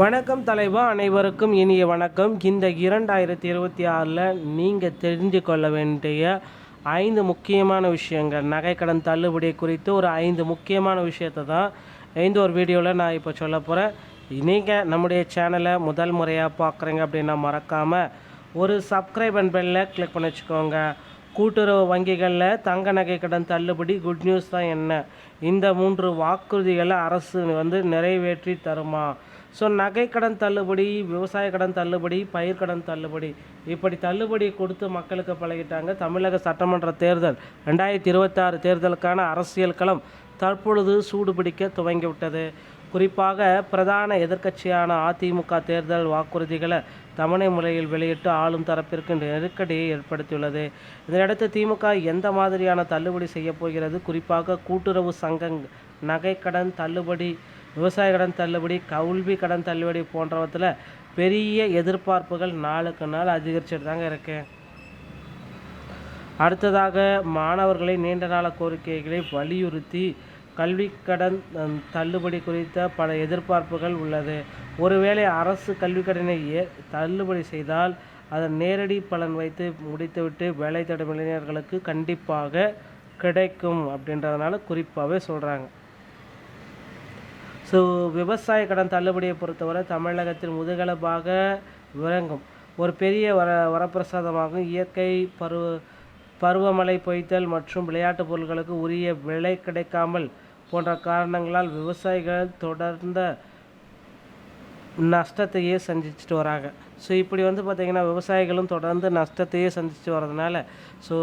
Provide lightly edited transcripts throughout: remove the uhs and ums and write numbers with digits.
வணக்கம் தலைவா, அனைவருக்கும் இனிய வணக்கம். இந்த 2026 நீங்கள் தெரிஞ்சு கொள்ள வேண்டிய 5 முக்கியமான விஷயங்கள், நகைக்கடன் தள்ளுபடி குறித்து ஒரு 5 முக்கியமான விஷயத்தை தான் இந்த ஒரு வீடியோவில் நான் இப்போ சொல்ல போகிறேன். நீங்கள் நம்முடைய சேனலை முதல் முறையாக பார்க்குறீங்க அப்படின்னா மறக்காமல் ஒரு சப்ஸ்கிரைப் அண்ட் பெல்லை கிளிக் பண்ணி வச்சுக்கோங்க. கூட்டுறவு வங்கிகளில் தங்க நகை கடன் தள்ளுபடி குட் நியூஸ் தான் என்ன? இந்த 3 வாக்குறுதிகளை அரசு நிறைவேற்றி தருமா? ஸோ நகைக்கடன் தள்ளுபடி, விவசாய கடன் தள்ளுபடி, பயிர்க்கடன் தள்ளுபடி, இப்படி தள்ளுபடி கொடுத்து மக்களுக்கு பழகிட்டாங்க. தமிழக சட்டமன்ற தேர்தல் 2026 தேர்தலுக்கான அரசியல் களம் தற்பொழுது சூடுபிடிக்க துவங்கிவிட்டது. குறிப்பாக பிரதான எதிர்க்கட்சியான அதிமுக தேர்தல் வாக்குறுதிகளை தவணை முறையில் வெளியிட்டு ஆளும் தரப்பிற்கு நெருக்கடியை ஏற்படுத்தியுள்ளது. இதனையடுத்து திமுக எந்த மாதிரியான தள்ளுபடி செய்யப் போகிறது? குறிப்பாக கூட்டுறவு சங்க நகைக்கடன் தள்ளுபடி, விவசாய கடன் தள்ளுபடி, கல்வி கடன் தள்ளுபடி போன்றவற்றில் பெரிய எதிர்பார்ப்புகள் நாளுக்கு நாள் அதிகரிச்சுட்டு தாங்க இருக்கு. அடுத்ததாக மாணவர்களை நீண்ட நாள கோரிக்கைகளை வலியுறுத்தி கல்வி கடன் தள்ளுபடி குறித்த பல எதிர்பார்ப்புகள் உள்ளது. ஒருவேளை அரசு கல்வி கடனை தள்ளுபடி செய்தால் அதன் நேரடி பலன் வைத்து முடித்துவிட்டு வேலை தேடும் இளைஞர்களுக்கு கண்டிப்பாக கிடைக்கும் அப்படின்றதுனால குறிப்பாகவே சொல்கிறாங்க. ஸோ விவசாய கடன் தள்ளுபடியை பொறுத்தவரை தமிழகத்தில் முதுகெலும்பாக விளங்கும் ஒரு பெரிய வரப்பிரசாதமாகும். இயற்கை பருவமழை பொய்த்தல் மற்றும் விளையாட்டு பொருட்களுக்கு உரிய விலை கிடைக்காமல் போன்ற காரணங்களால் விவசாயிகள் தொடர்ந்த நஷ்டத்தையே சந்திச்சுட்டு வராங்க. ஸோ இப்படி பார்த்திங்கன்னா விவசாயிகளும் தொடர்ந்து நஷ்டத்தையே சந்திச்சுட்டு வர்றதுனால ஸோ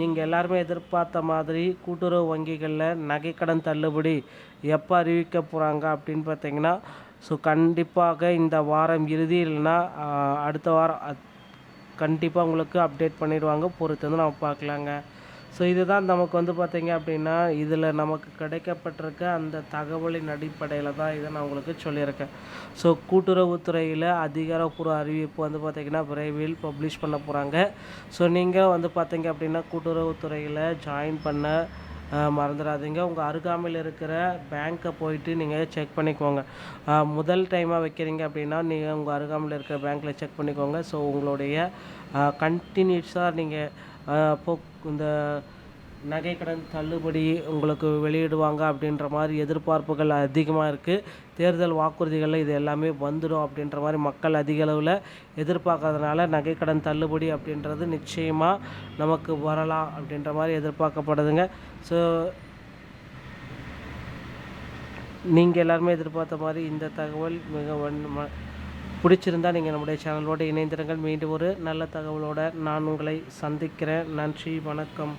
நீங்கள் எல்லாருமே எதிர்பார்த்த மாதிரி கூட்டுறவு வங்கிகளில் நகைக்கடன் தள்ளுபடி எப்போ அறிவிக்க போகிறாங்க அப்படின்னு பார்த்திங்கன்னா ஸோ கண்டிப்பாக இந்த வாரம் இறுதி இல்லைன்னா அடுத்த வாரம் கண்டிப்பாக உங்களுக்கு அப்டேட் பண்ணிடுவாங்க. பொறுத்து நம்ம பார்க்கலாங்க. ஸோ இதுதான் நமக்கு பார்த்திங்க அப்படின்னா இதில் நமக்கு கிடைக்கப்பட்டிருக்க அந்த தகவலின் அடிப்படையில் தான் இதை நான் உங்களுக்கு சொல்லியிருக்கேன். ஸோ கூட்டுறவுத்துறையில் அதிகாரப்பூர்வ அறிவிப்பு பார்த்திங்கன்னா விரைவில் பப்ளிஷ் பண்ண போகிறாங்க. ஸோ நீங்கள் பார்த்திங்க அப்படின்னா கூட்டுறவுத்துறையில் ஜாயின் பண்ண மறந்துடாதீங்க. உங்கள் அருகாமையில் இருக்கிற பேங்க்கை போயிட்டு நீங்கள் செக் பண்ணிக்கோங்க. முதல் டைமாக வைக்கிறீங்க அப்படின்னா நீங்கள் உங்கள் அருகாமையில் இருக்கிற பேங்க்கில் செக் பண்ணிக்கோங்க. ஸோ உங்களுடைய கண்டினியூஸாக நீங்கள் இந்த நகைக்கடன் தள்ளுபடி உங்களுக்கு வெளியிடுவாங்க அப்படின்ற மாதிரி எதிர்பார்ப்புகள் அதிகமாக இருக்குது. தேர்தல் வாக்குறுதிகளில் இது எல்லாமே வந்துடும் அப்படின்ற மாதிரி மக்கள் அதிக அளவில் எதிர்பார்க்கறதுனால நகைக்கடன் தள்ளுபடி அப்படின்றது நிச்சயமாக நமக்கு வரலாம் அப்படின்ற மாதிரி எதிர்பார்க்கப்படுதுங்க. ஸோ நீங்கள் எல்லாருமே எதிர்பார்த்த மாதிரி இந்த தகவல் மிக பிடிச்சிருந்தால் நீங்கள் நம்முடைய சேனலோடு இணைந்திருங்கள். மீண்டும் ஒரு நல்ல தகவலோடு நான் உங்களை சந்திக்கிறேன். நன்றி, வணக்கம்.